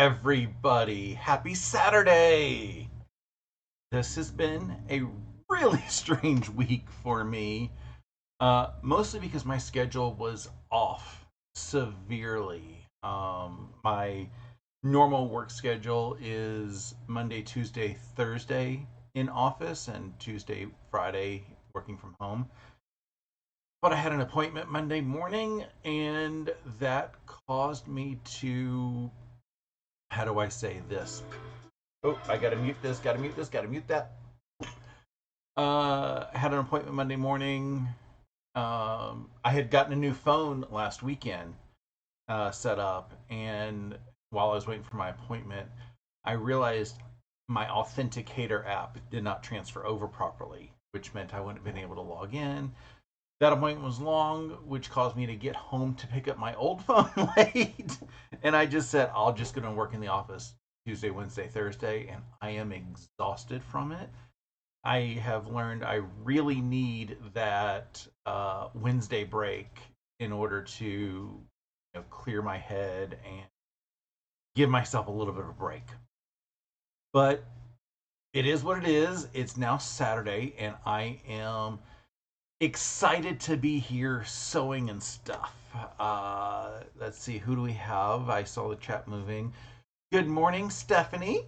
everybody. Happy Saturday. This has been a really strange week for me, mostly because my schedule was off severely. My normal work schedule is Monday, Tuesday, Thursday in office, and Tuesday, Friday working from home. But I had an appointment Monday morning, and that caused me to, how do I say this? Oh, I gotta mute this, gotta mute this, gotta mute that. Had an appointment Monday morning. I had gotten a new phone last weekend set up, and while I was waiting for my appointment, I realized my Authenticator app did not transfer over properly, which meant I wouldn't have been able to log in. That appointment was long, which caused me to get home to pick up my old phone late. And I just said, I'll just go to work in the office Tuesday, Wednesday, Thursday, and I am exhausted from it. I have learned I really need that Wednesday break in order to clear my head and give myself a little bit of a break. But it is what it is. It's now Saturday, and I am excited to be here sewing and stuff. Let's see, who do we have? I saw the chat moving. Good morning, Stephanie.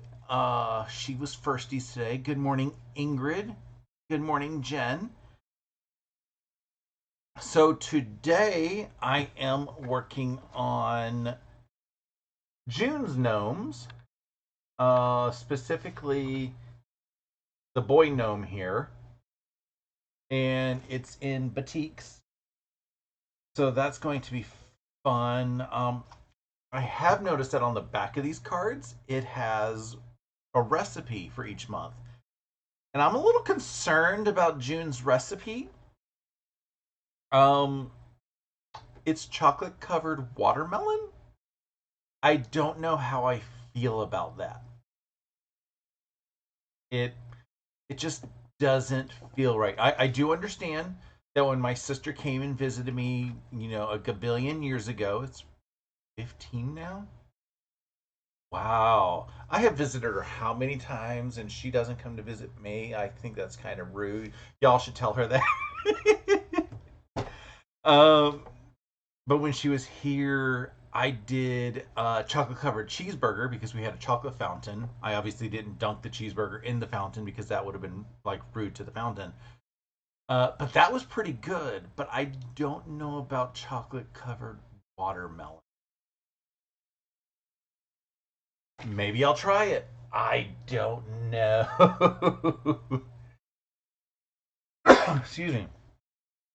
She was firsties today. Good morning, Ingrid. Good morning, Jen. So today I am working on June's gnomes, specifically the boy gnome here, and it's in batiks. So that's going to be fun. I have noticed that on the back of these cards, it has a recipe for each month. And I'm a little concerned about June's recipe. It's chocolate covered watermelon. I don't know how I feel about that. It it just doesn't feel right. I do understand that when my sister came and visited me, a gabillion years ago, it's 15 now. Wow. I have visited her how many times and she doesn't come to visit me? I think that's kind of rude. Y'all should tell her that. um, but when she was here, I did a chocolate covered cheeseburger because we had a chocolate fountain. I obviously didn't dunk the cheeseburger in the fountain because that would have been like rude to the fountain. But that was pretty good. But I don't know about chocolate covered watermelon. Maybe I'll try it. I don't know. Excuse me.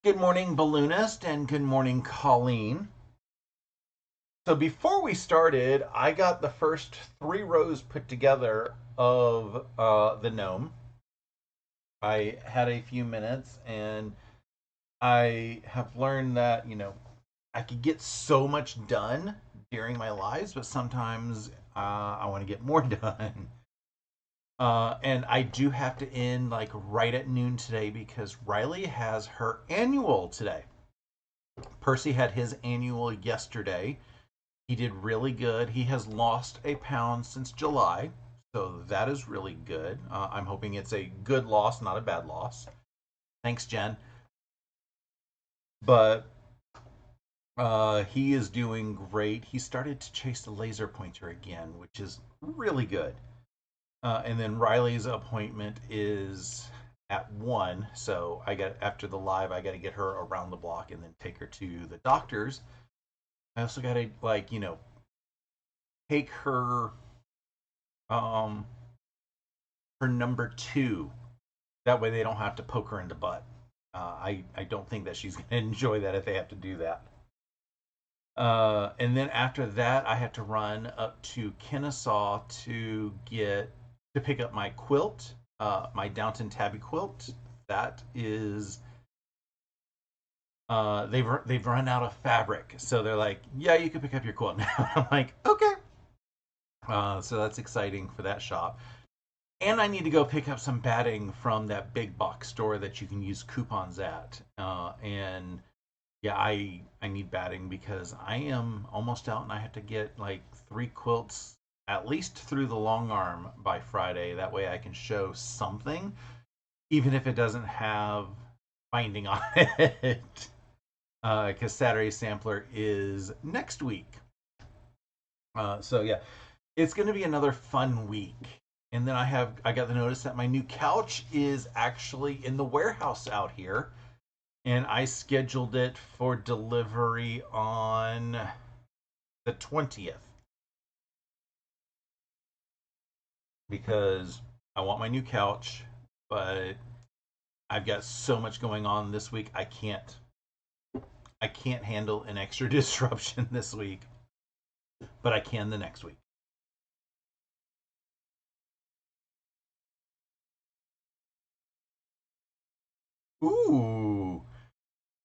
Good morning, Balloonist, and good morning, Colleen. So before we started, I got the first 3 rows put together of the gnome. I had a few minutes, and I have learned that, I could get so much done during my lives, but sometimes I want to get more done. And I do have to end like right at noon today because Riley has her annual today. Percy had his annual yesterday. He did really good. He has lost a pound since July, so that is really good. I'm hoping it's a good loss, not a bad loss. Thanks, Jen. But he is doing great. He started to chase the laser pointer again, which is really good. And then Riley's appointment is at 1, so I got after the live, I got to get her around the block and then take her to the doctor's. I also got to take her her number 2. That way they don't have to poke her in the butt. I don't think that she's going to enjoy that if they have to do that. And then after that, I had to run up to Kennesaw to pick up my quilt, my Downton Tabby quilt. That is, they've run out of fabric, so they're like, yeah, you can pick up your quilt now. I'm like, okay. So that's exciting for that shop. And I need to go pick up some batting from that big box store that you can use coupons at. And yeah, I need batting because I am almost out and I have to get like 3 quilts at least through the long arm by Friday. That way I can show something, even if it doesn't have binding on it. Because Saturday Sampler is next week. So yeah, it's going to be another fun week. And then I got the notice that my new couch is actually in the warehouse out here, and I scheduled it for delivery on the 20th because I want my new couch, but I've got so much going on this week. I can't handle an extra disruption this week, but I can the next week. Ooh.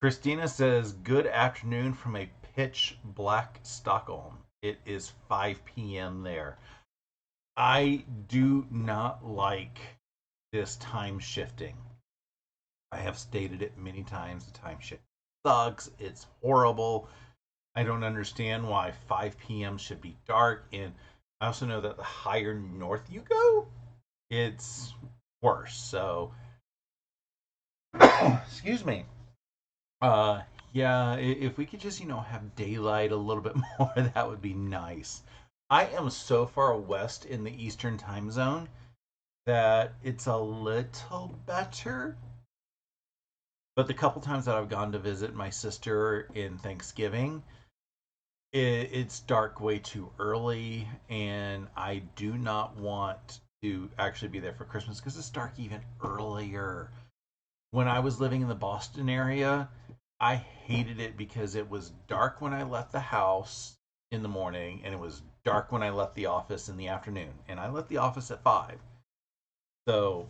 Christina says, "Good afternoon from a pitch black Stockholm. It is 5 p.m. there." I do not like this time shifting. I have stated it many times. The time shift sucks. It's horrible. I don't understand why 5 p.m. should be dark. And I also know that the higher north you go, it's worse. So, excuse me. Uh, yeah, if we could just, have daylight a little bit more, that would be nice. I am so far west in the Eastern time zone that it's a little better. But the couple times that I've gone to visit my sister in Thanksgiving, it's dark way too early, and I do not want to actually be there for Christmas because it's dark even earlier. When I was living in the Boston area, I hated it because it was dark when I left the house in the morning, and it was dark when I left the office in the afternoon. And I left the office at 5. So,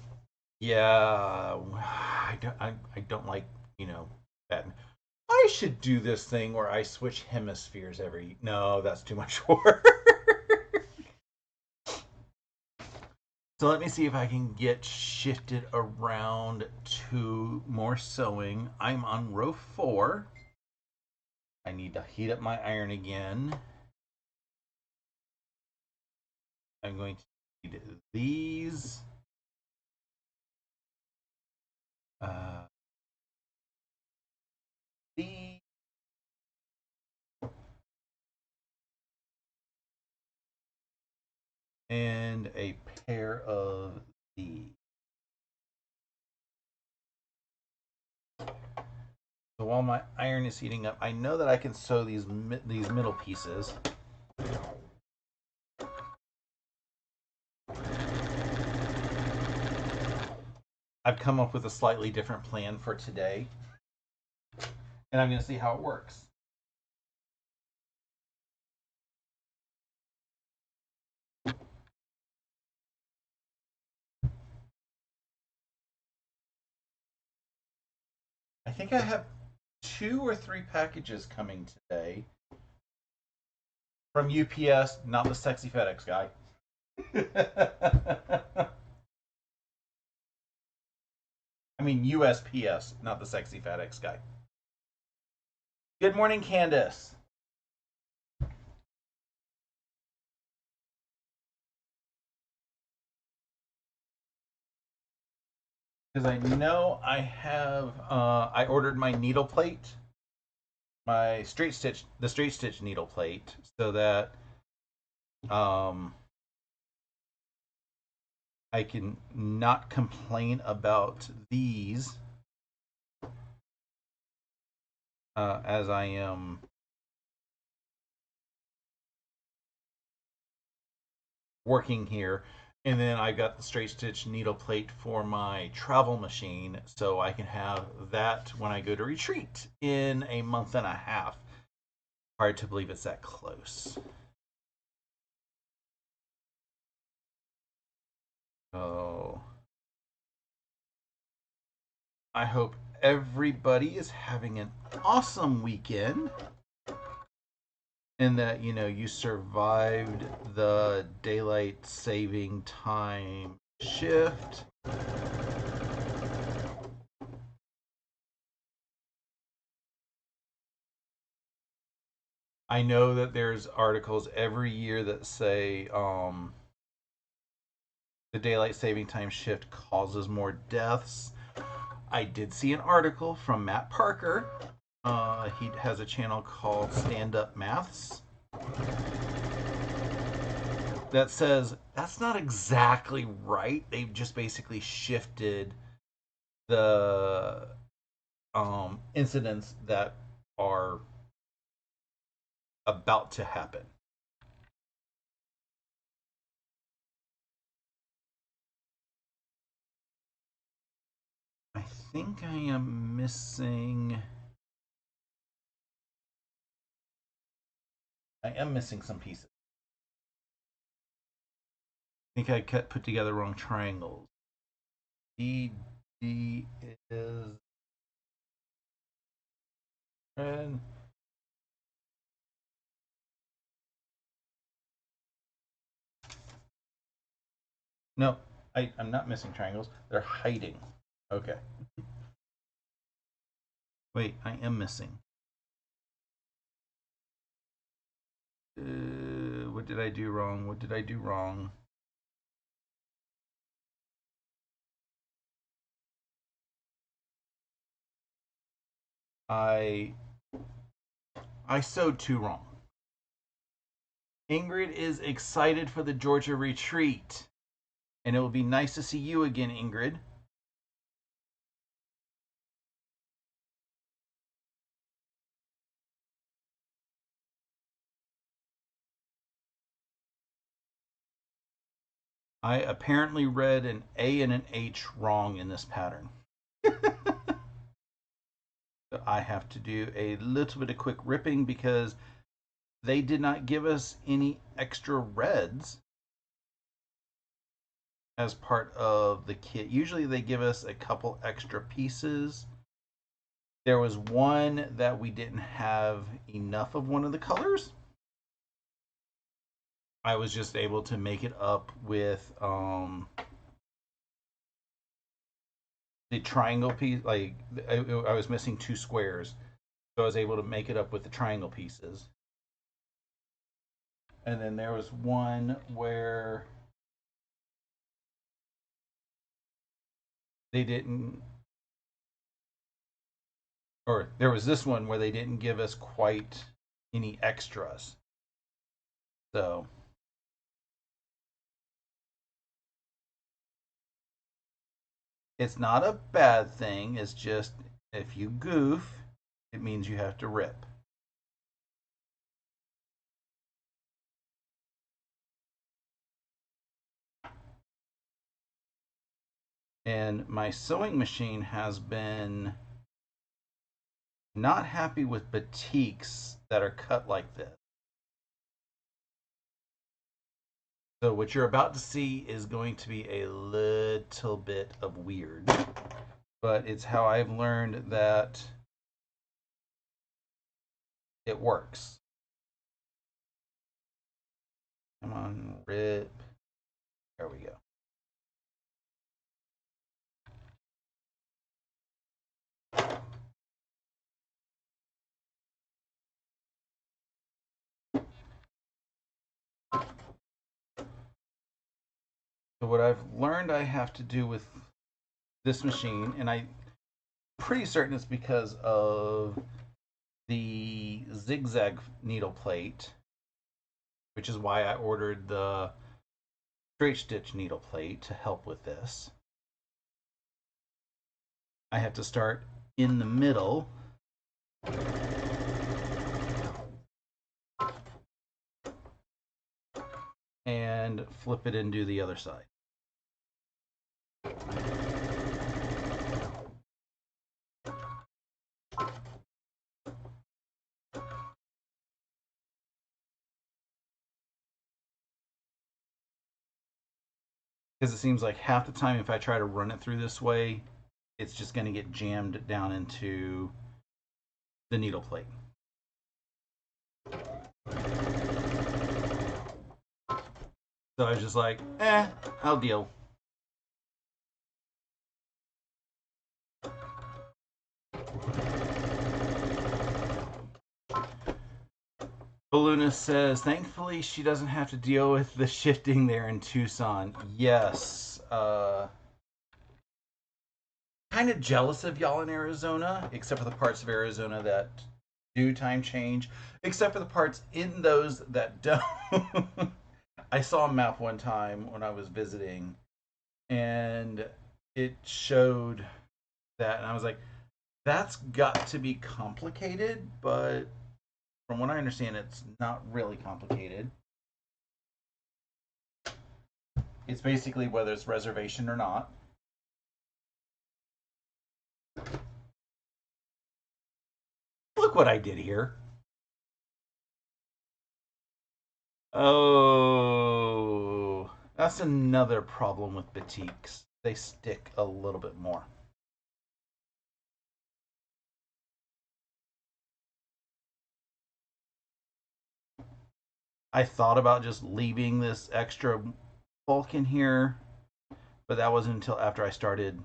yeah, I don't like, that. I should do this thing where I switch hemispheres every. No, that's too much work. So let me see if I can get shifted around to more sewing. I'm on row 4. I need to heat up my iron again. I'm going to need these. Uh, these. And a pair of these. So while my iron is heating up, I know that I can sew these middle pieces. I've come up with a slightly different plan for today, and I'm going to see how it works. I think I have 2 or 3 packages coming today from UPS, not the sexy FedEx guy. I mean USPS, not the sexy FedEx guy. Good morning, Candace. Because I know I ordered my needle plate, the straight stitch needle plate, so that I can not complain about these as I am working here. And then I got the straight stitch needle plate for my travel machine, so I can have that when I go to retreat in a month and a half. Hard to believe it's that close. Oh, I hope everybody is having an awesome weekend and that you survived the daylight saving time shift. I know that there's articles every year that say the daylight saving time shift causes more deaths. I did see an article from Matt Parker. He has a channel called Stand Up Maths that says that's not exactly right. They've just basically shifted the incidents that are about to happen. I think I am missing. I am missing some pieces. I think I put together wrong triangles. D is red. No, I'm not missing triangles. They're hiding. Okay. Wait, I am missing. What did I do wrong? What did I do wrong? I sewed two wrong. Ingrid is excited for the Georgia retreat, and it will be nice to see you again, Ingrid. I apparently read an A and an H wrong in this pattern. So I have to do a little bit of quick ripping because they did not give us any extra reds as part of the kit. Usually they give us a couple extra pieces. There was one that we didn't have enough of one of the colors. I was just able to make it up with the triangle piece. Like I was missing two squares, so I was able to make it up with the triangle pieces. And then there was one where they didn't, or there was this one where they didn't give us quite any extras. So it's not a bad thing. It's just if you goof, it means you have to rip. And my sewing machine has been not happy with batiks that are cut like this. So what you're about to see is going to be a little bit of weird, but it's how I've learned that it works. Come on, rip. There we go. So what I've learned I have to do with this machine, and I'm pretty certain it's because of the zigzag needle plate, which is why I ordered the straight stitch needle plate to help with this. I have to start in the middle and flip it and do the other side. Because it seems like half the time if I try to run it through this way, it's just going to get jammed down into the needle plate. So I was just like, I'll deal. Balloona says, thankfully she doesn't have to deal with the shifting there in Tucson. Yes. Kind of jealous of y'all in Arizona, except for the parts of Arizona that do time change, except for the parts in those that don't. I saw a map one time when I was visiting, and it showed that, and I was like, that's got to be complicated, but from what I understand, it's not really complicated. It's basically whether it's reservation or not. Look what I did here. Oh, that's another problem with batiks. They stick a little bit more. I thought about just leaving this extra bulk in here, but that wasn't until after I started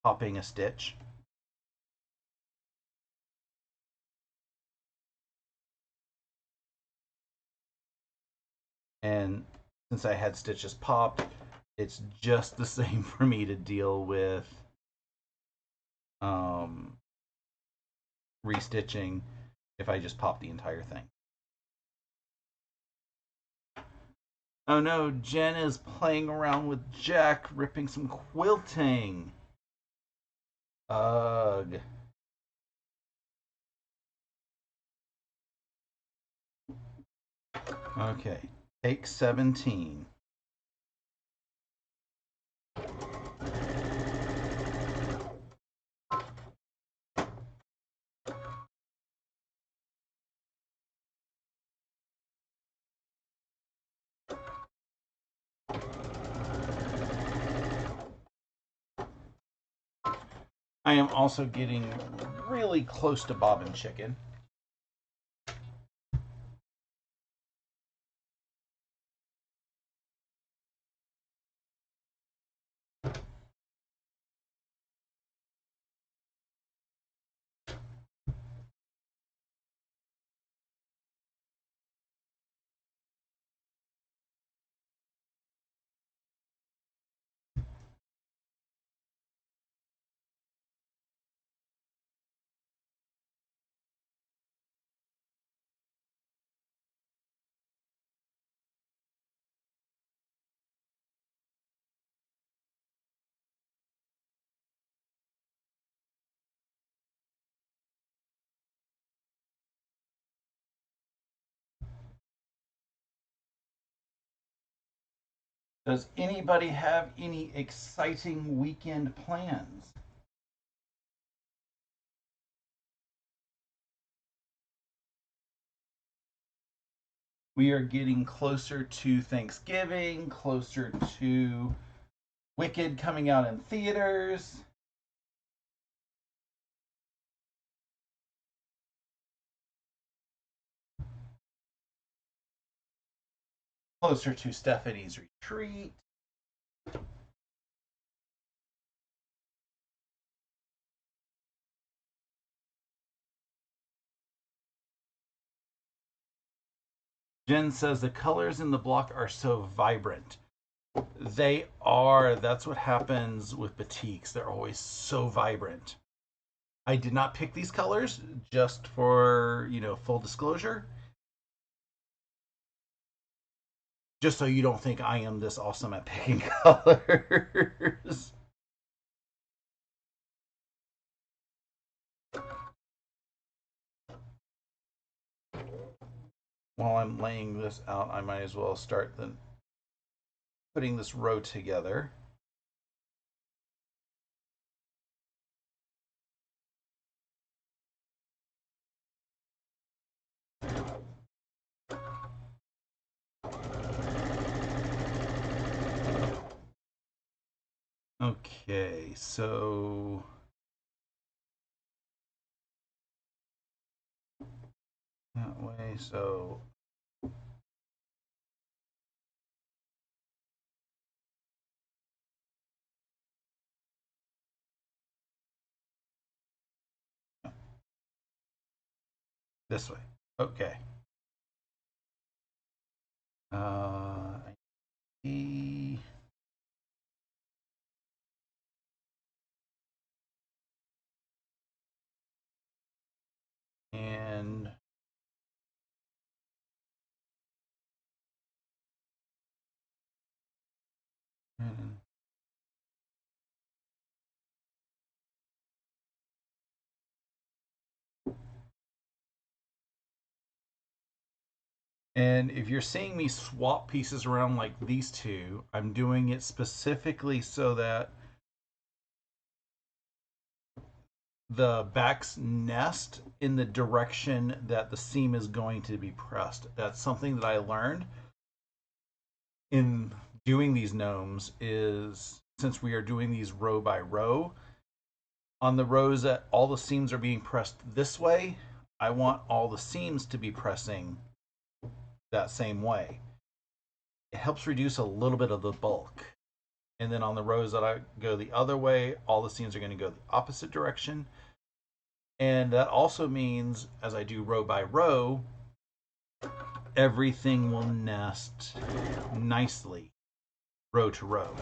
popping a stitch. And since I had stitches popped, it's just the same for me to deal with um, restitching if I just pop the entire thing. Oh no, Jen is playing around with Jack, ripping some quilting. Ugh. Okay, take 17. I am also getting really close to bobbin chicken. Does anybody have any exciting weekend plans? We are getting closer to Thanksgiving, closer to Wicked coming out in theaters. Closer to Stephanie's retreat. Jen says the colors in the block are so vibrant. They are. That's what happens with batiks. They're always so vibrant. I did not pick these colors, just for, full disclosure. Just so you don't think I am this awesome at picking colors. While I'm laying this out, I might as well start putting this row together. Okay, so that way, so this way. Okay. ID. And And if you're seeing me swap pieces around like these two, I'm doing it specifically so that the backs nest in the direction that the seam is going to be pressed. That's something that I learned in doing these gnomes is since we are doing these row by row, on the rows that all the seams are being pressed this way, I want all the seams to be pressing that same way. It helps reduce a little bit of the bulk. And then on the rows that I go the other way, all the seams are going to go the opposite direction. And that also means as I do row by row, everything will nest nicely row to row.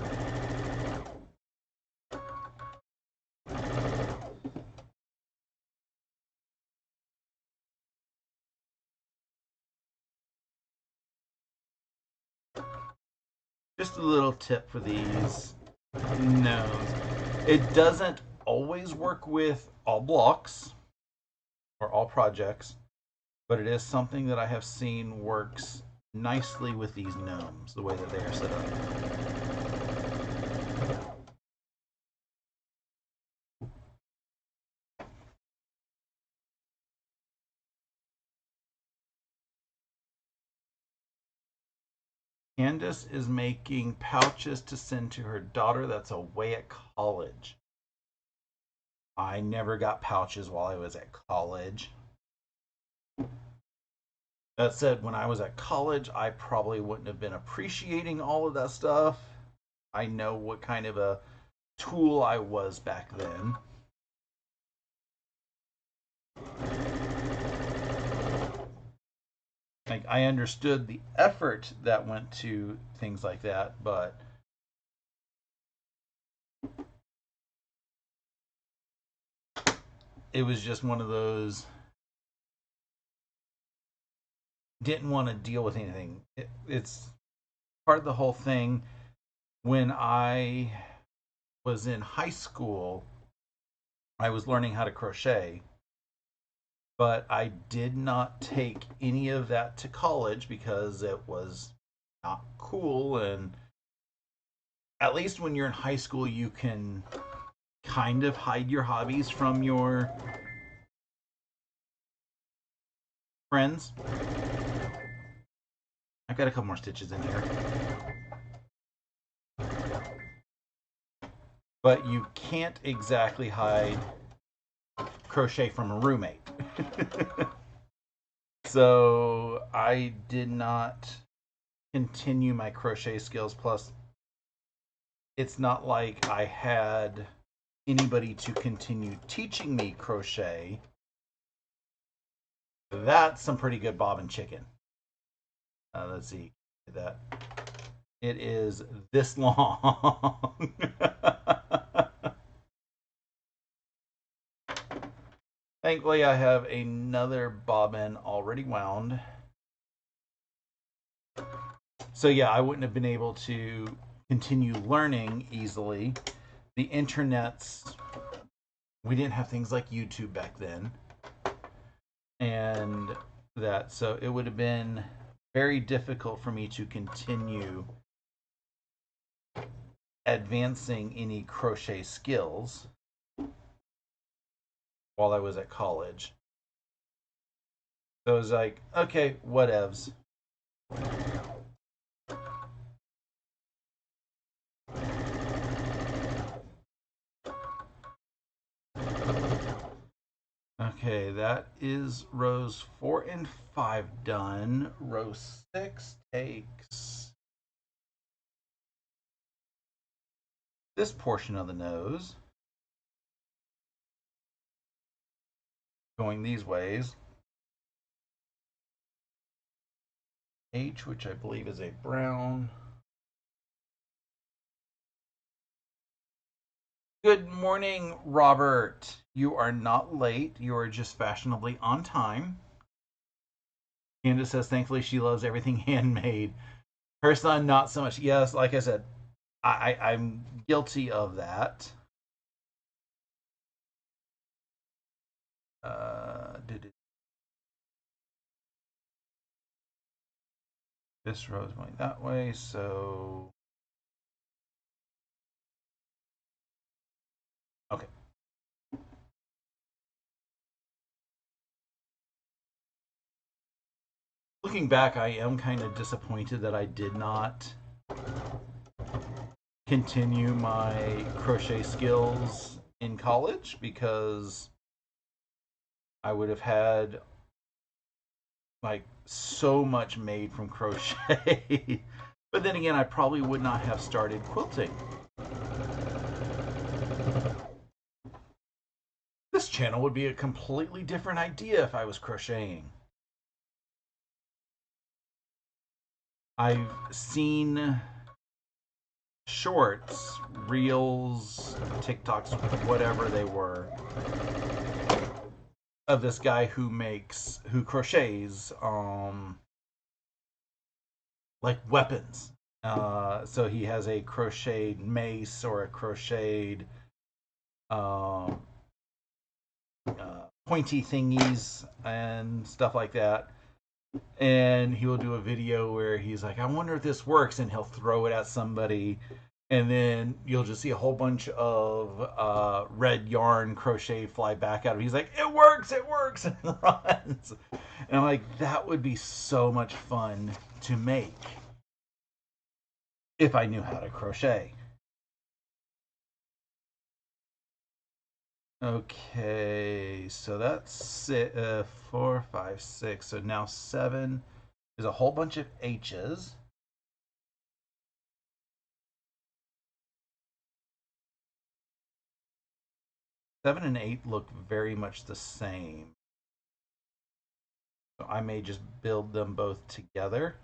Just a little tip for these gnomes. It doesn't always work with all blocks or all projects, but it is something that I have seen works nicely with these gnomes, the way that they are set up. Candace is making pouches to send to her daughter that's away at college. I never got pouches while I was at college. That said, when I was at college, I probably wouldn't have been appreciating all of that stuff. I know what kind of a tool I was back then. Like, I understood the effort that went to things like that, but it was just one of those didn't want to deal with anything. It's part of the whole thing. When I was in high school, I was learning how to crochet, but I did not take any of that to college because it was not cool. And at least when you're in high school, you can kind of hide your hobbies from your friends. I've got a couple more stitches in here. But you can't exactly hide crochet from a roommate. So I did not continue my crochet skills. Plus, it's not like I had anybody to continue teaching me crochet. That's some pretty good bobbin chicken. Let's see that. It is this long. Thankfully, I have another bobbin already wound. So yeah, I wouldn't have been able to continue learning easily. The internet's, we didn't have things like YouTube back then. And that, so it would have been very difficult for me to continue advancing any crochet skills while I was at college. So I was like, okay, whatevs. Okay, that is rows 4 and 5 done. Row 6 takes this portion of the nose, going these ways. H, which I believe is a brown. Good morning, Robert. You are not late. You are just fashionably on time. Candace says, thankfully, she loves everything handmade. Her son, not so much. Yes, like I said, I'm guilty of that. This row is going that way, so okay. Looking back, I am kind of disappointed that I did not continue my crochet skills in college because I would have had like so much made from crochet. But then again, I probably would not have started quilting. This channel would be a completely different idea if I was crocheting. I've seen shorts, reels, TikToks, whatever they were, of this guy who crochets like weapons. So he has a crocheted mace or a crocheted pointy thingies and stuff like that. And he will do a video where he's like, I wonder if this works, and he'll throw it at somebody, and then you'll just see a whole bunch of red yarn crochet fly back at him. He's like, it works, and runs. And I'm like, that would be so much fun to make if I knew how to crochet. Okay, so that's 4, 5, 6. So now 7 is a whole bunch of H's. Seven and 8 look very much the same. So I may just build them both together.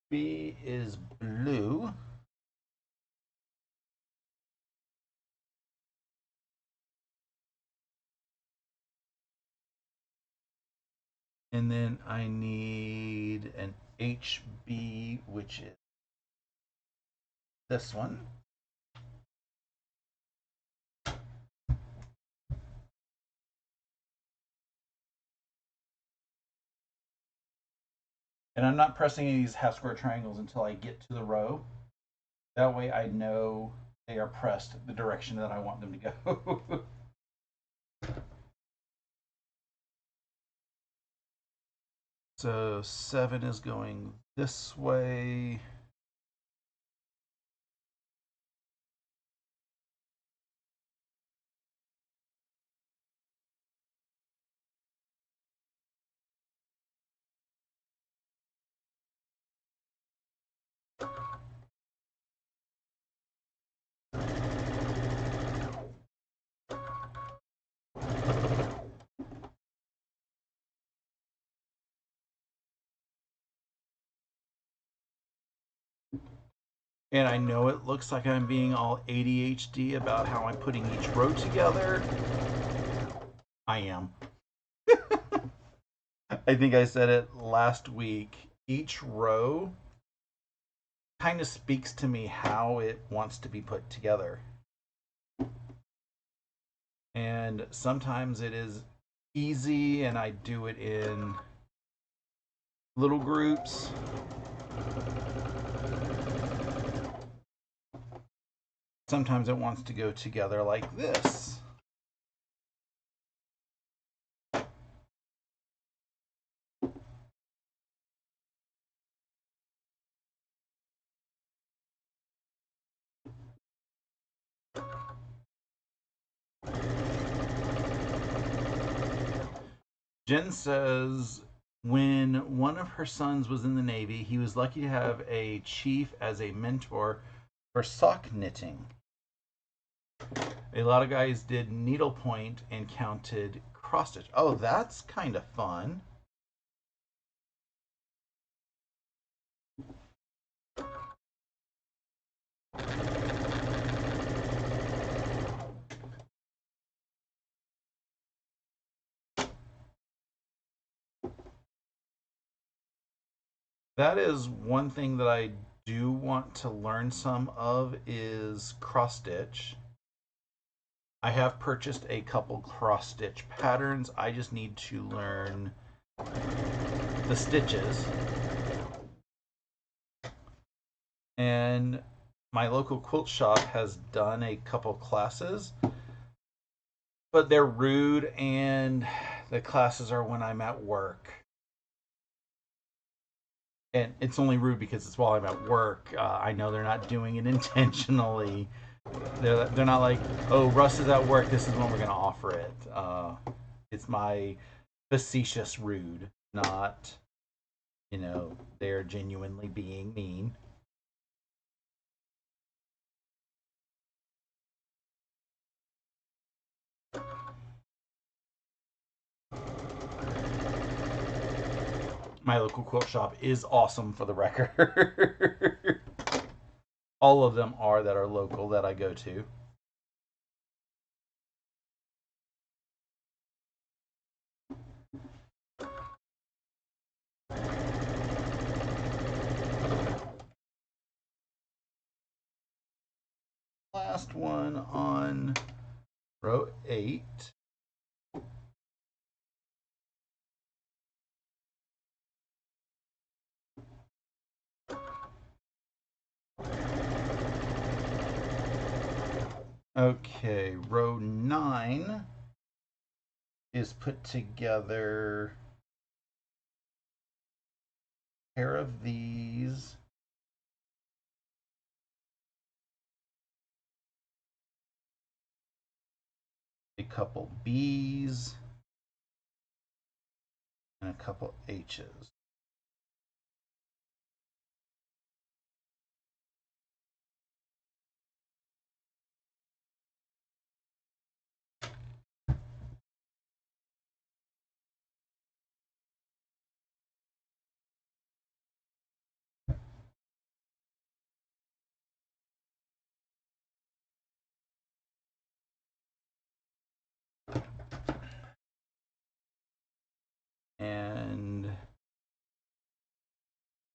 B is blue. And then I need an HB, which is this one. And I'm not pressing any of these half square triangles until I get to the row. That way I know they are pressed the direction that I want them to go. So 7 is going this way. And I know it looks like I'm being all ADHD about how I'm putting each row together. I am. I think I said it last week. Each row kind of speaks to me how it wants to be put together. And sometimes it is easy and I do it in little groups. Sometimes it wants to go together like this. Jen says When one of her sons was in the Navy, he was lucky to have a chief as a mentor for sock knitting. A lot of guys did needlepoint and counted cross stitch. Oh, that's kind of fun. That is one thing that I do want to learn some of is cross stitch. I have purchased a couple cross stitch patterns. I just need to learn the stitches. And my local quilt shop has done a couple classes, but they're rude and the classes are when I'm at work. And it's only rude because it's while I'm at work. I know they're not doing it intentionally. They're not like, oh, Russ is at work, this is when we're going to offer it. It's my facetious rude, not, they're genuinely being mean. My local quilt shop is awesome, for the record. All of them are that are local that I go to. Last one on row 8. Okay, row 9 is put together a pair of these. A couple B's and a couple H's. And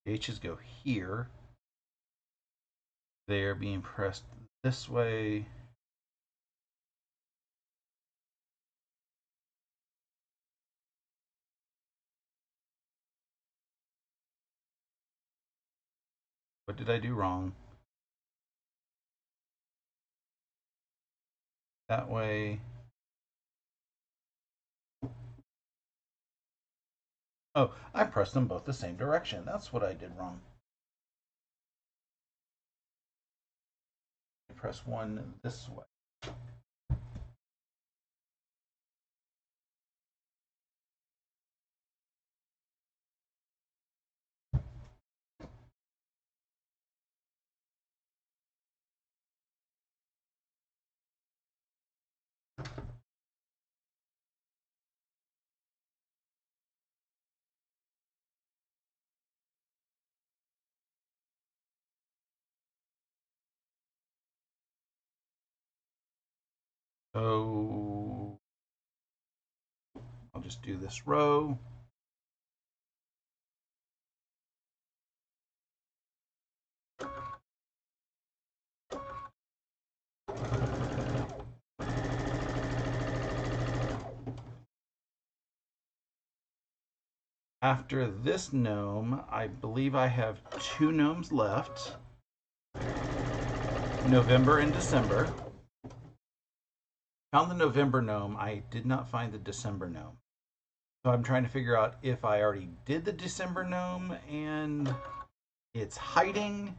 the H's go here. They're being pressed this way. What did I do wrong? That way. Oh, I pressed them both the same direction. That's what I did wrong. Press one this way. So I'll just do this row. After this gnome, I believe I have 2 gnomes left. November and December. Found the November gnome. I did not find the December gnome. So I'm trying to figure out if I already did the December gnome and it's hiding,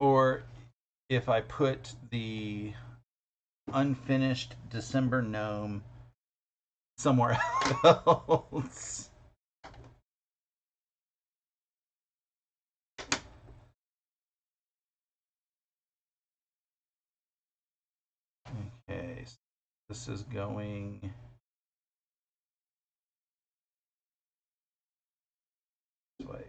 or if I put the unfinished December gnome somewhere else. Okay, so this is going this way.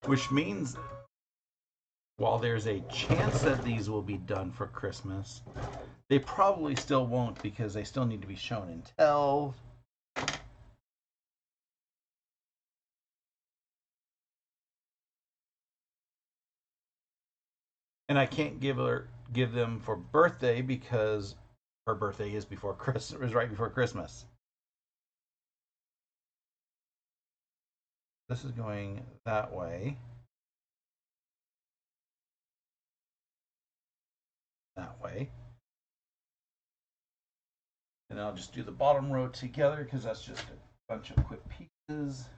Which means while there's a chance that these will be done for Christmas, they probably still won't because they still need to be shown and tell. And I can't give them for birthday because her birthday is before Christmas, is right before Christmas. This is going that way. That way. And I'll just do the bottom row together because that's just a bunch of quick pieces.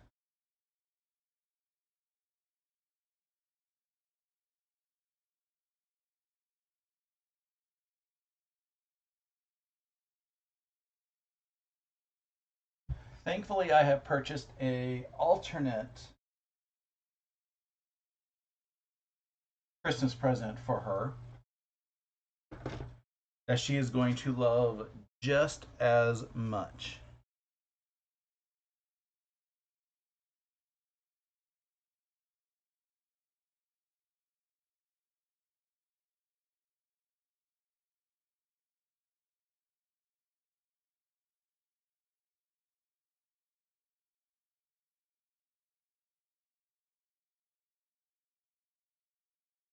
Thankfully, I have purchased a alternate Christmas present for her that she is going to love just as much.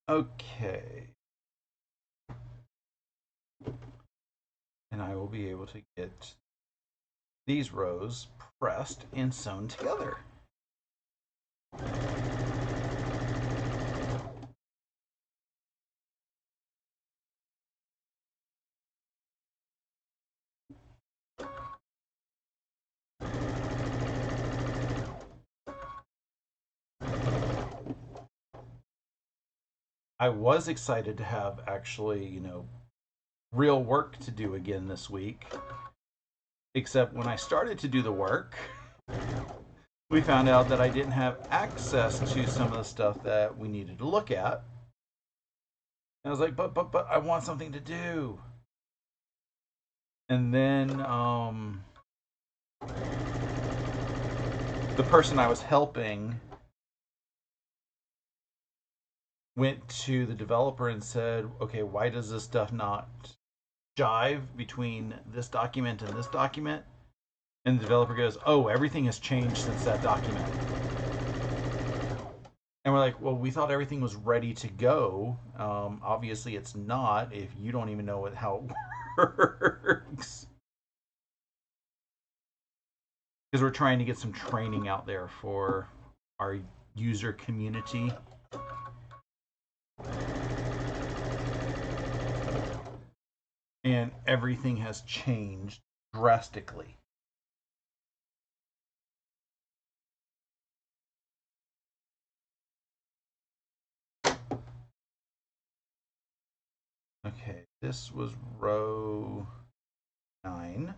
Okay. And I will be able to get these rows pressed and sewn together. I was excited to have actually, real work to do again this week. Except when I started to do the work, we found out that I didn't have access to some of the stuff that we needed to look at. And I was like, but I want something to do. And then the person I was helping went to the developer and said, okay, why does this stuff not jive between this document and this document? And the developer goes, oh, everything has changed since that document. And we're like, well, we thought everything was ready to go. Obviously, it's not if you don't even know how it works. Because we're trying to get some training out there for our user community. And everything has changed drastically. Okay, this was row 9.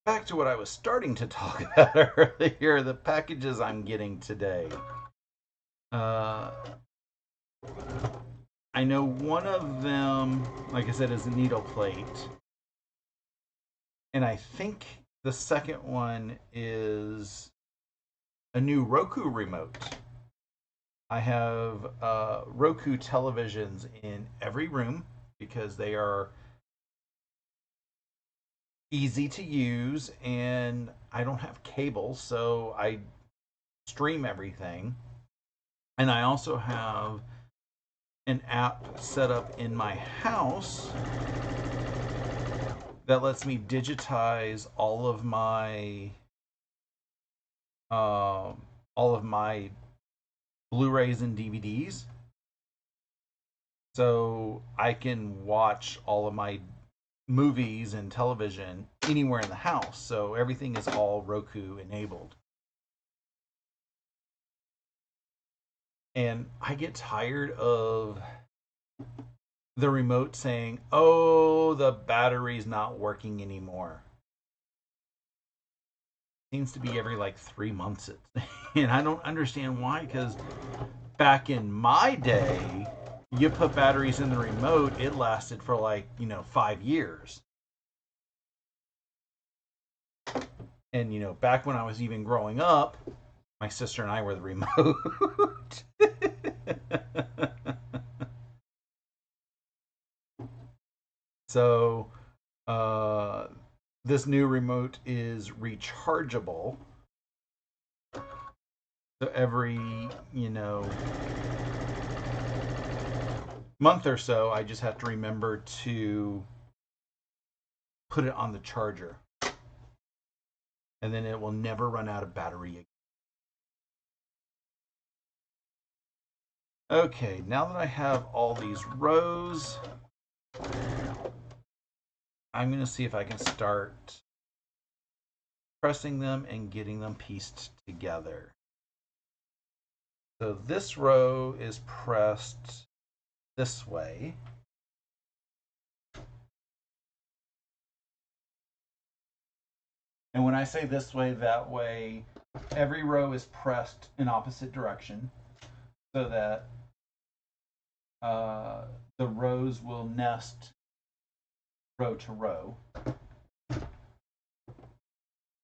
Back to what I was starting to talk about earlier, the packages I'm getting today. I know one of them, like I said, is a needle plate, and I think the second one is a new Roku remote. I have Roku televisions in every room because they are easy to use, and I don't have cable, so I stream everything. And I also have an app set up in my house that lets me digitize all of my Blu-rays and DVDs, so I can watch all of my movies and television anywhere in the house. So everything is all Roku enabled. And I get tired of the remote saying, "Oh, the battery's not working anymore." Seems to be every like 3 months, and I don't understand why. Because back in my day, you put batteries in the remote, it lasted for like 5 years. And back when I was even growing up, my sister and I were the remote. So uh, this new remote is rechargeable. So every month or so, I just have to remember to put it on the charger, and then it will never run out of battery again. Okay, now that I have all these rows, I'm going to see if I can start pressing them and getting them pieced together. So this row is pressed this way. And when I say this way, that way, every row is pressed in opposite direction so that uh, the rows will nest row to row.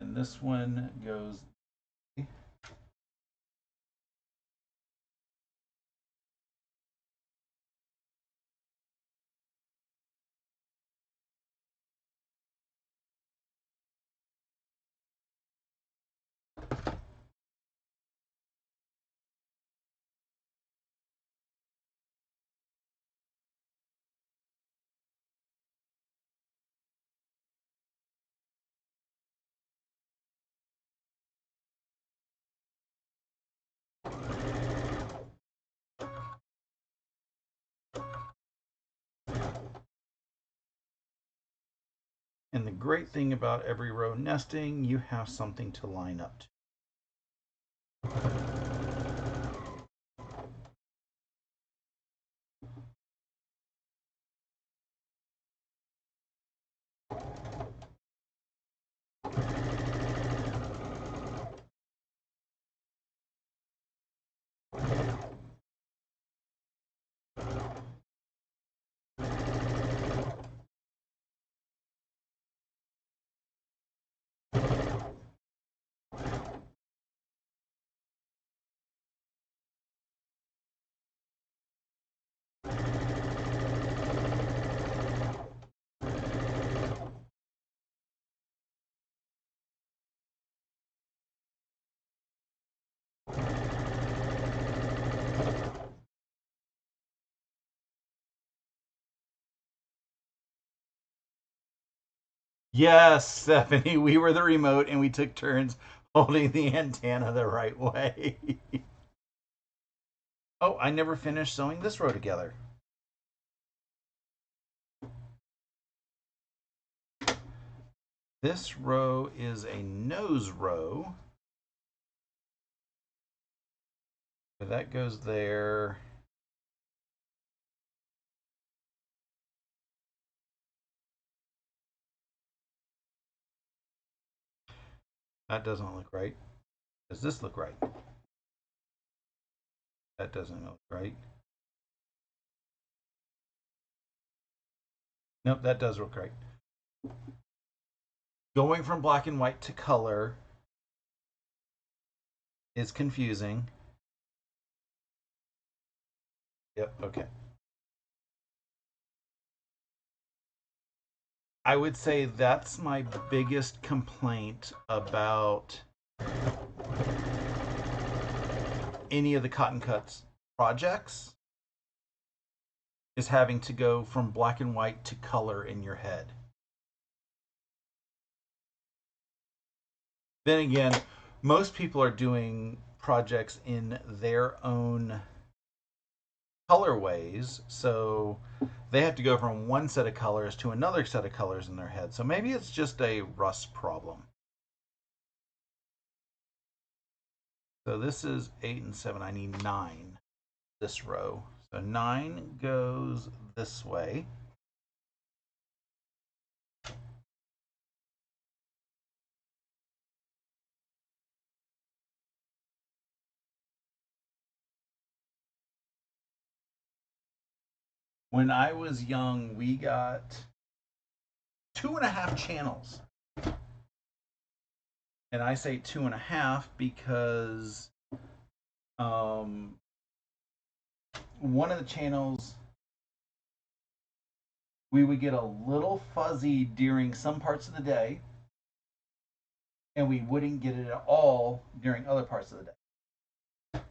And this one goes. And the great thing about every row nesting, you have something to line up to. Yes, Stephanie, we were the remote and we took turns holding the antenna the right way. Oh, I never finished sewing this row together. This row is a nose row. So that goes there. That doesn't look right. Does this look right? That doesn't look right. Nope, that does look right. Going from black and white to color is confusing. Yep, okay. I would say that's my biggest complaint about any of the Cotton Cuts projects is having to go from black and white to color in your head. Then again, most people are doing projects in their own colorways, so they have to go from one set of colors to another set of colors in their head. So maybe it's just a Russ problem. So this is 8 and 7. I need 9 this row. So 9 goes this way. When I was young, we got 2.5 channels. And I say 2.5 because one of the channels we would get a little fuzzy during some parts of the day, and we wouldn't get it at all during other parts of the day.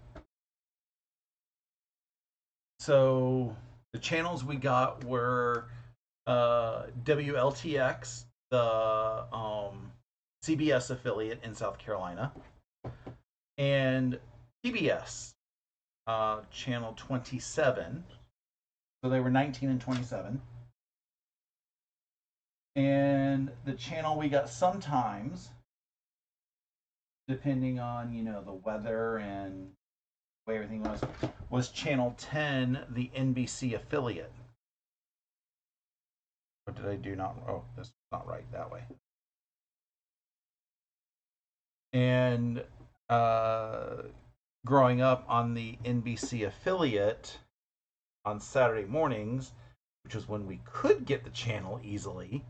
So the channels we got were WLTX, the CBS affiliate in South Carolina, and PBS, channel 27. So they were 19 and 27. And the channel we got sometimes, depending on, the weather and the way everything was channel 10, the NBC affiliate. What did I do? This is not right that way. And growing up on the NBC affiliate on Saturday mornings, which was when we could get the channel easily,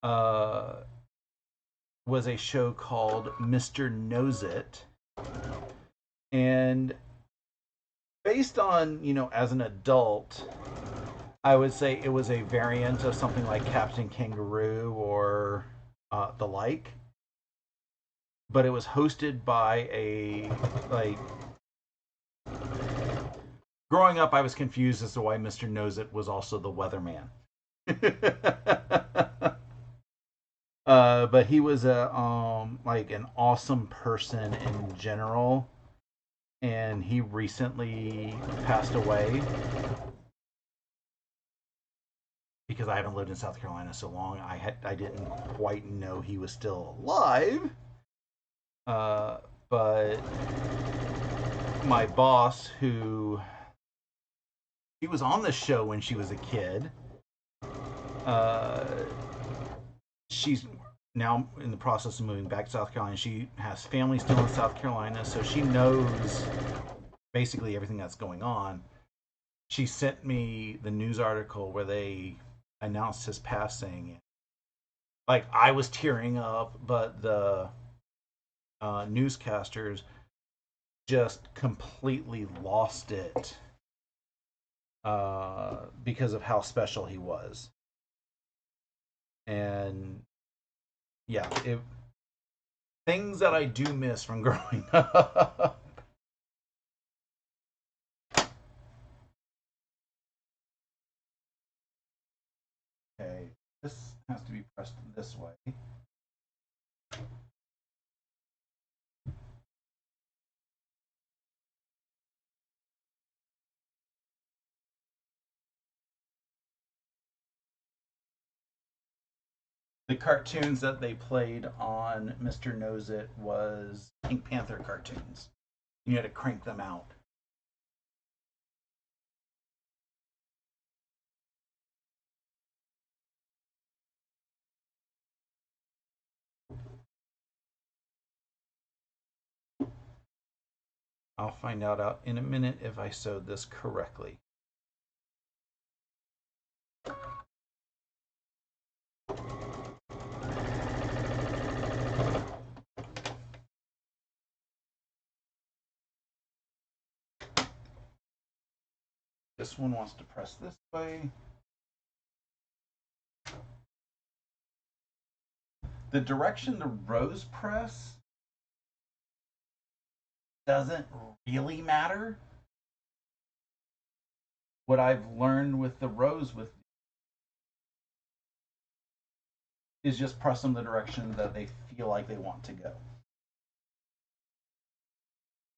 was a show called Mr. Knows It. And based on, as an adult, I would say it was a variant of something like Captain Kangaroo or the like. But it was hosted by growing up, I was confused as to why Mr. Knows It was also the weatherman. But he was an awesome person in general, and he recently passed away because I haven't lived in South Carolina so long. I didn't quite know he was still alive. But my boss, who he was on the show when she was a kid, she's now in the process of moving back to South Carolina. She has family still in South Carolina, so she knows basically everything that's going on. She sent me the news article where they announced his passing. Like, I was tearing up, but the newscasters just completely lost it because of how special he was. And yeah, things that I do miss from growing up. Okay, this has to be pressed this way. The cartoons that they played on Mr. Knows It was Pink Panther cartoons. You had to crank them out. I'll find out in a minute if I sewed this correctly. This one wants to press this way. The direction the rose press doesn't really matter. What I've learned with the rose is just press them the direction that they feel like they want to go.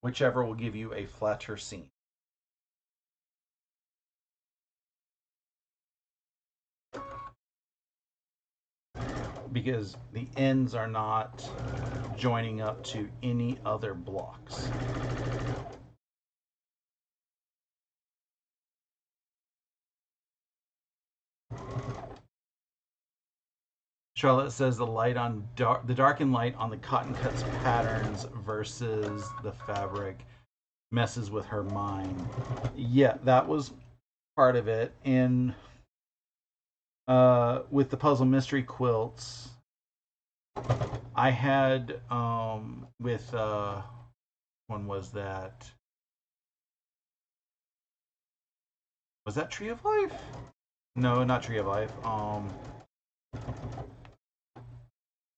Whichever will give you a flatter seam. Because the ends are not joining up to any other blocks. Charlotte says the darkened light on the cotton cuts patterns versus the fabric messes with her mind. Yeah, that was part of it. And with the puzzle mystery quilts, I had with one was that Tree of Life? No, not Tree of Life.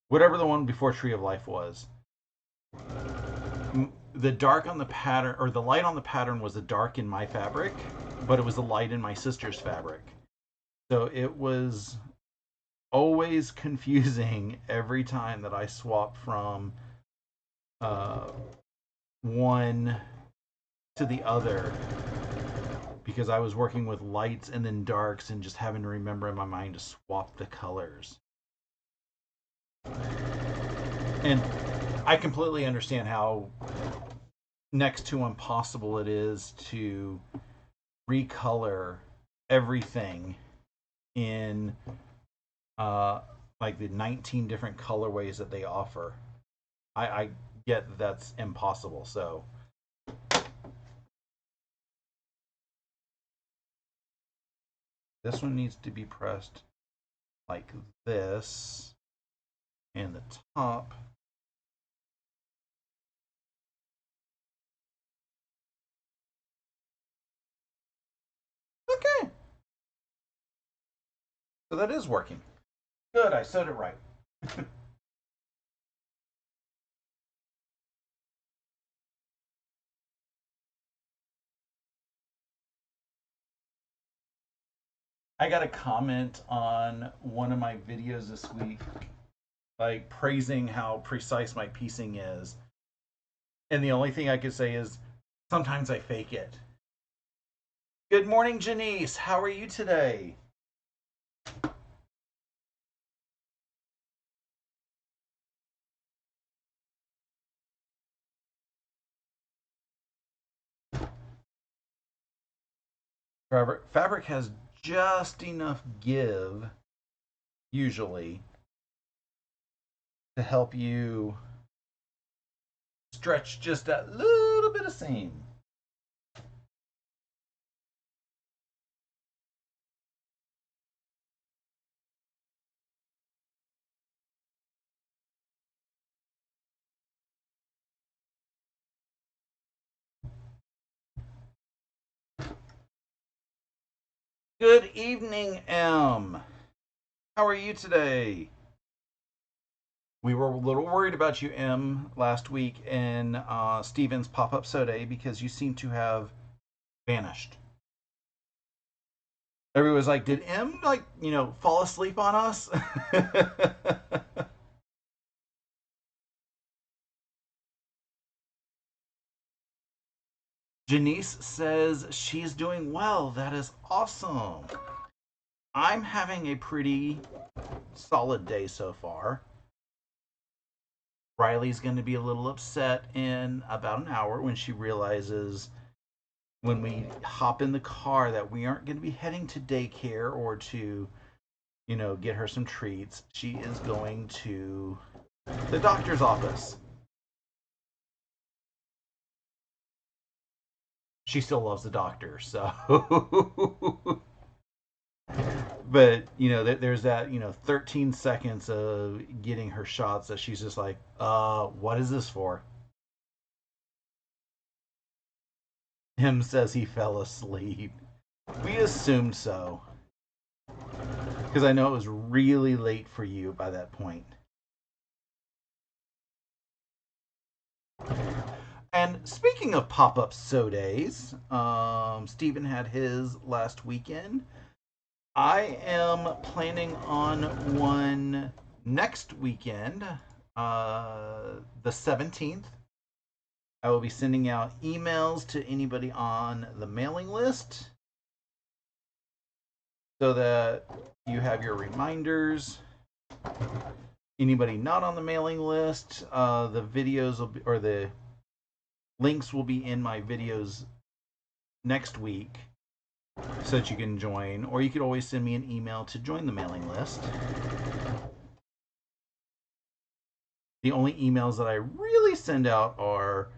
Whatever the one before Tree of Life was. The dark on the pattern, or the light on the pattern, was the dark in my fabric, but it was the light in my sister's fabric. So it was always confusing every time that I swapped from one to the other, because I was working with lights and then darks and just having to remember in my mind to swap the colors. And I completely understand how next to impossible it is to recolor everything in like the 19 different colorways that they offer. I get that that's impossible. So this one needs to be pressed like this, and the top okay. So that is working. Good, I sewed it right. I got a comment on one of my videos this week, like praising how precise my piecing is. And the only thing I could say is sometimes I fake it. Good morning, Janice. How are you today? Fabric has just enough give, usually, to help you stretch just that little bit of seam. Good evening, M. How are you today? We were a little worried about you, M, last week in Steven's pop-up so day because you seem to have vanished. Everybody was like, "Did M fall asleep on us?" Janice says she's doing well. That is awesome. I'm having a pretty solid day so far. Riley's going to be a little upset in about an hour when she realizes when we hop in the car that we aren't going to be heading to daycare or to, get her some treats. She is going to the doctor's office. She still loves the doctor, so. But there's that 13 seconds of getting her shots that she's just like, what is this for? Him says he fell asleep. We assumed so. Because I know it was really late for you by that point. And speaking of pop-up so days, Stephen had his last weekend. I am planning on one next weekend, the 17th. I will be sending out emails to anybody on the mailing list so that you have your reminders. Anybody not on the mailing list, the videos will be, or the links will be in my videos next week so that you can join, or you could always send me an email to join the mailing list. The only emails that I really send out are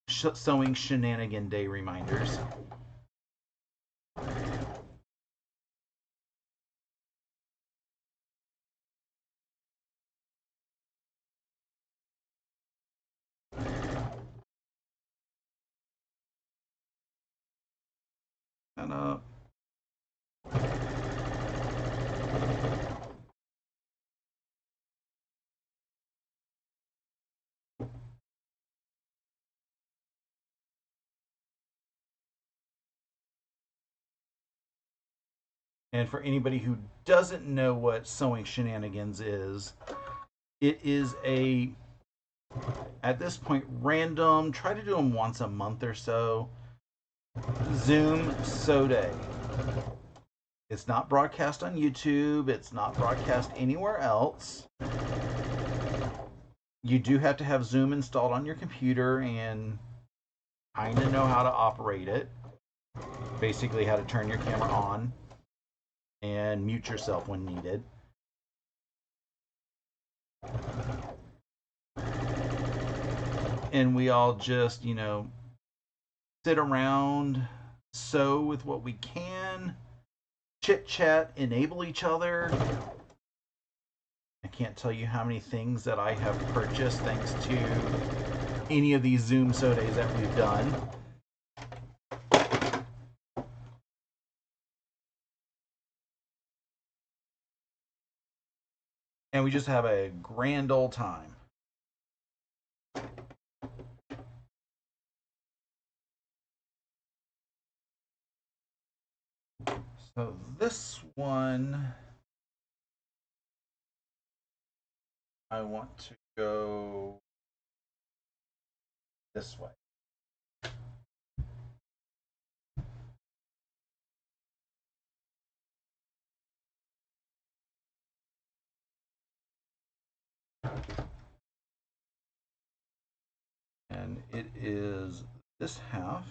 sewing shenanigan day reminders. And And for anybody who doesn't know what sewing shenanigans is, it is a, at this point, random, try to do them once a month or so, Zoom sew day. It's not broadcast on YouTube, it's not broadcast anywhere else. You do have to have Zoom installed on your computer and kind of know how to operate it. Basically, how to turn your camera on and mute yourself when needed. And we all just, sit around, sew with what we can, chit chat, enable each other. I can't tell you how many things that I have purchased thanks to any of these Zoom sew days that we've done. And we just have a grand old time. So this one, I want to go this way. And it is this half.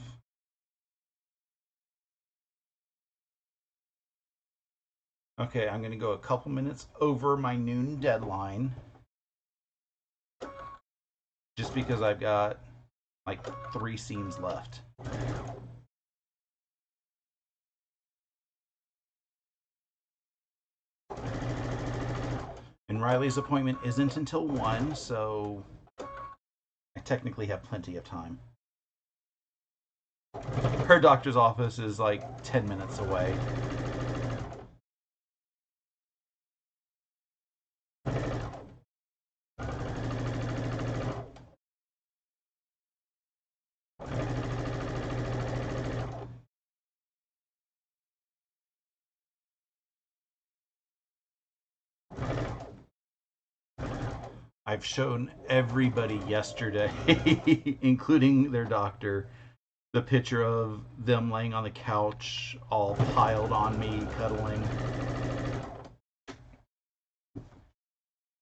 Okay, I'm going to go a couple minutes over my noon deadline. Just because I've got like 3 seams left. And Riley's appointment isn't until 1, so I technically have plenty of time. Her doctor's office is like 10 minutes away. I've shown everybody yesterday, including their doctor, the picture of them laying on the couch, all piled on me, cuddling.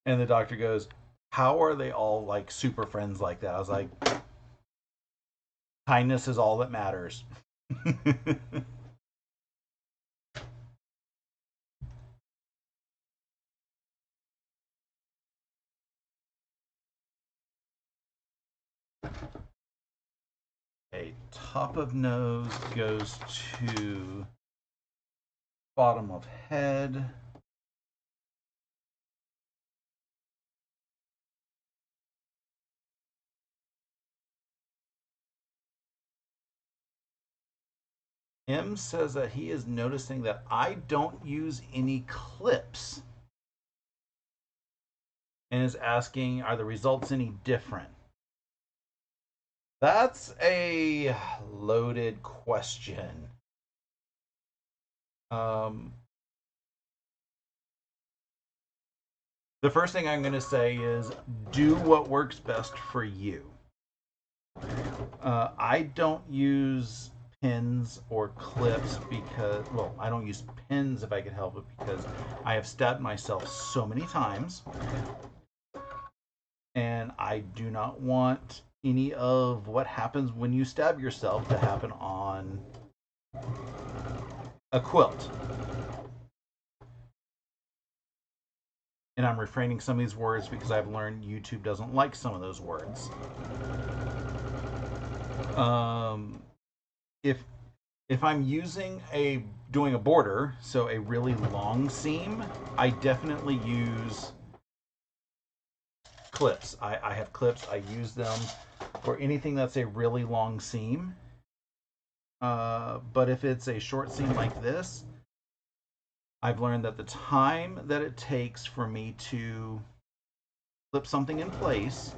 And the doctor goes, "How are they all like super friends like that?" I was like, "Kindness is all that matters." A top of nose goes to bottom of head. M says that he is noticing that I don't use any clips and is asking, are the results any different? That's a loaded question. Um, the first thing I'm going to say is do what works best for you. I don't use pins or clips because, well, I don't use pins if I could help it because I have stabbed myself so many times and I do not want any of what happens when you stab yourself to happen on a quilt. And I'm refraining some of these words because I've learned YouTube doesn't like some of those words. Um, if if I'm doing a border, so a really long seam, I definitely use clips. I have clips. I use them for anything that's a really long seam. But if it's a short seam like this, I've learned that the time that it takes for me to clip something in place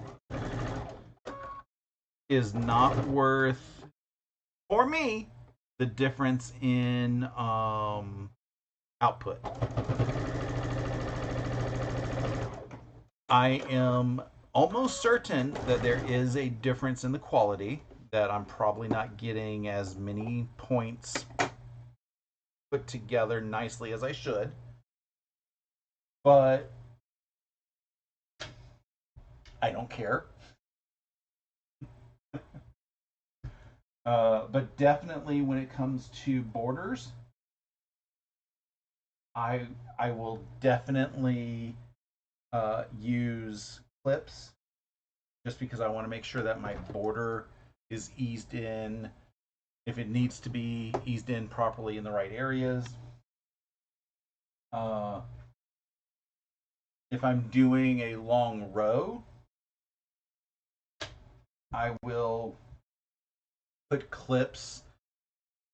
is not worth, for me, the difference in output. I am almost certain that there is a difference in the quality, that I'm probably not getting as many points put together nicely as I should. But I don't care. But definitely when it comes to borders, I will definitely use clips just because I want to make sure that my border is eased in if it needs to be eased in properly in the right areas. Uh, if I'm doing a long row, I will put clips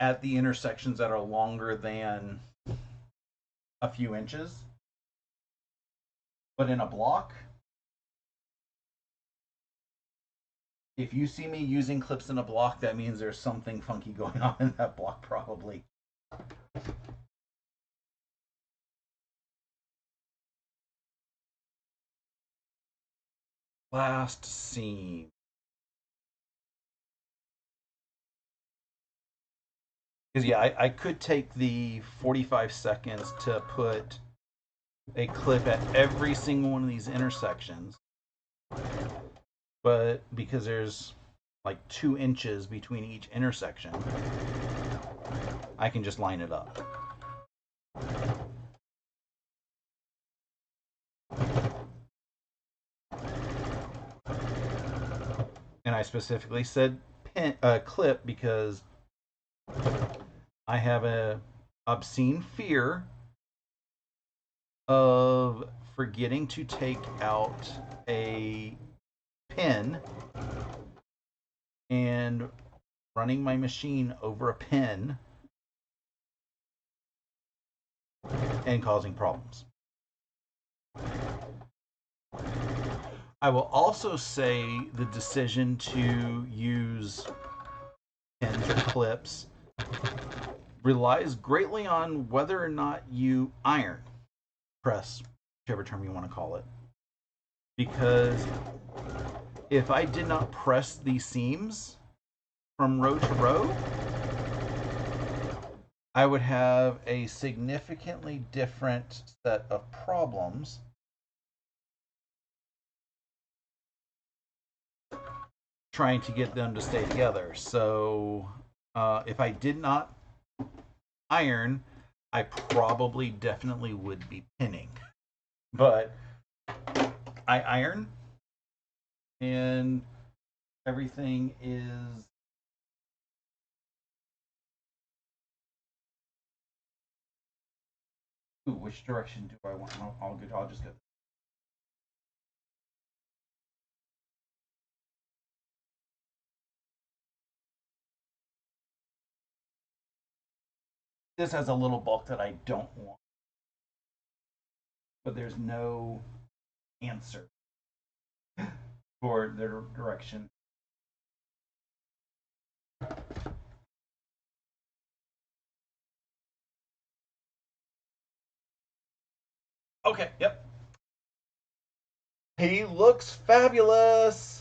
at the intersections that are longer than a few inches. But in a block, if you see me using clips in a block, that means there's something funky going on in that block, probably. Last scene. Because, yeah, I could take the 45 seconds to put a clip at every single one of these intersections. But because there's like 2 inches between each intersection, I can just line it up. And I specifically said clip because I have a obscene fear of forgetting to take out a pin and running my machine over a pin and causing problems. I will also say the decision to use pins or clips relies greatly on whether or not you iron, press, whichever term you want to call it. Because if I did not press these seams from row to row, I would have a significantly different set of problems trying to get them to stay together. So if I did not iron, I probably definitely would be pinning. But I iron and everything is ooh, which direction do I want? I'll just go. This has a little bulk that I don't want, but there's no answer for their direction. Okay, yep. He looks fabulous.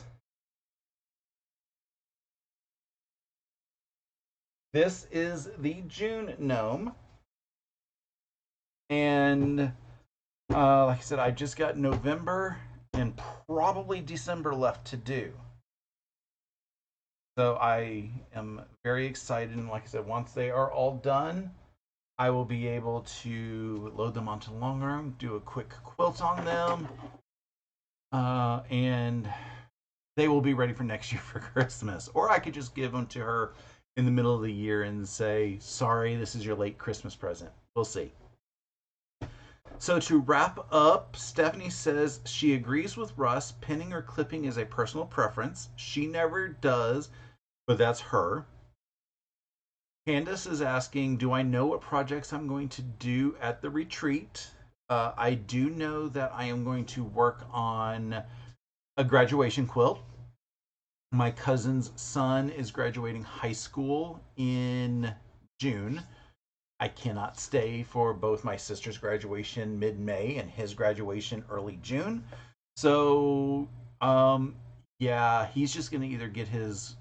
This is the June gnome. And like I said, I just got November and probably December left to do. So I am very excited. And like I said, once they are all done, I will be able to load them onto the long room, do a quick quilt on them, and they will be ready for next year for Christmas. Or I could just give them to her in the middle of the year and say, sorry, this is your late Christmas present. We'll see. So to wrap up, Stephanie says she agrees with Russ. Pinning or clipping is a personal preference. She never does, but that's her. Candace is asking, do I know what projects I'm going to do at the retreat? I do know that I am going to work on a graduation quilt. My cousin's son is graduating high school in June. I cannot stay for both my sister's graduation mid-May and his graduation early June. So, yeah, he's just going to either get his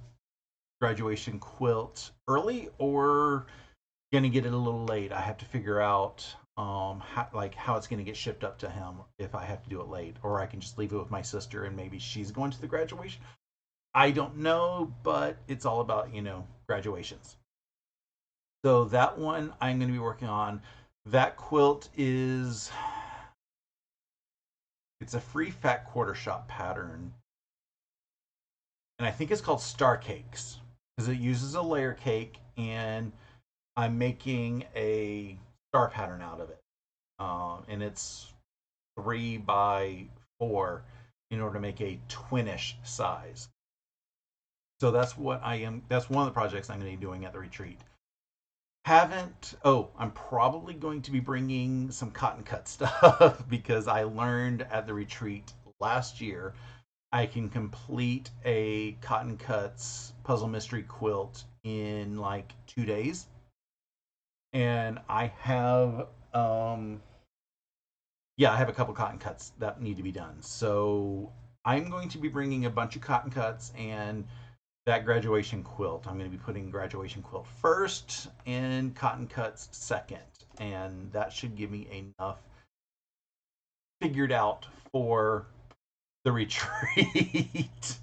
graduation quilt early or going to get it a little late. I have to figure out how it's going to get shipped up to him if I have to do it late, or I can just leave it with my sister and maybe she's going to the graduation. I don't know, but it's all about graduations. So that one I'm going to be working on. That quilt is it's a free fat quarter shop pattern, and I think it's called Star Cakes because it uses a layer cake, and I'm making a star pattern out of it, and it's 3 by 4 in order to make a twinish size. So that's what I am. That's one of the projects I'm going to be doing at the retreat. Haven't I'm probably going to be bringing some cotton cut stuff because I learned at the retreat last year I can complete a cotton cuts puzzle mystery quilt in like 2 days, and I have I have a couple cotton cuts that need to be done. So I'm going to be bringing a bunch of cotton cuts and that graduation quilt. I'm going to be putting graduation quilt first and cotton cuts second. And that should give me enough figured out for the retreat.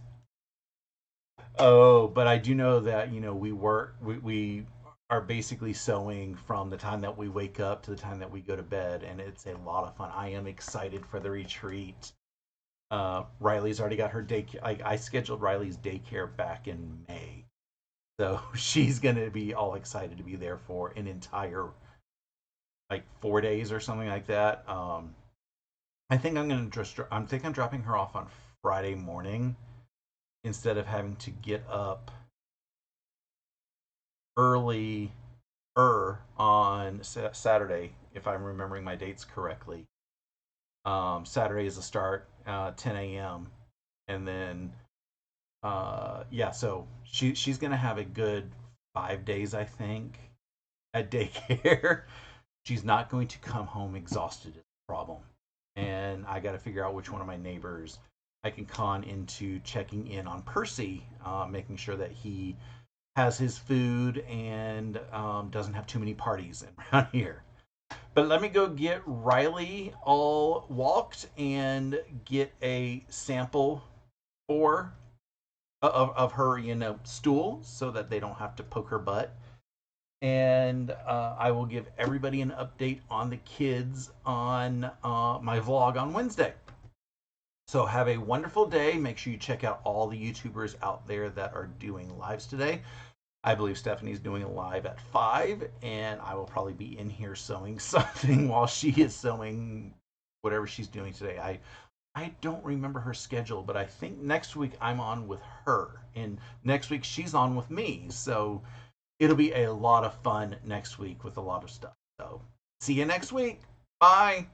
Oh, but I do know that, we are basically sewing from the time that we wake up to the time that we go to bed. And it's a lot of fun. I am excited for the retreat. Riley's already got her daycare. I scheduled Riley's daycare back in May, so she's gonna be all excited to be there for an entire 4 days or something like that. I think I'm dropping her off on Friday morning instead of having to get up early on Saturday, if I'm remembering my dates correctly. Saturday is the start, 10 a.m. And then, so she's gonna have a good 5 days, I think, at daycare. She's not going to come home exhausted is the problem. And I got to figure out which one of my neighbors I can con into checking in on Percy, making sure that he has his food and doesn't have too many parties around here. But let me go get Riley all walked and get a sample for of her, stool so that they don't have to poke her butt. And I will give everybody an update on the kids on my vlog on Wednesday. So have a wonderful day. Make sure you check out all the YouTubers out there that are doing lives today. I believe Stephanie's doing a live at 5, and I will probably be in here sewing something while she is sewing whatever she's doing today. I don't remember her schedule, but I think next week I'm on with her, and next week she's on with me. So it'll be a lot of fun next week with a lot of stuff. So see you next week. Bye.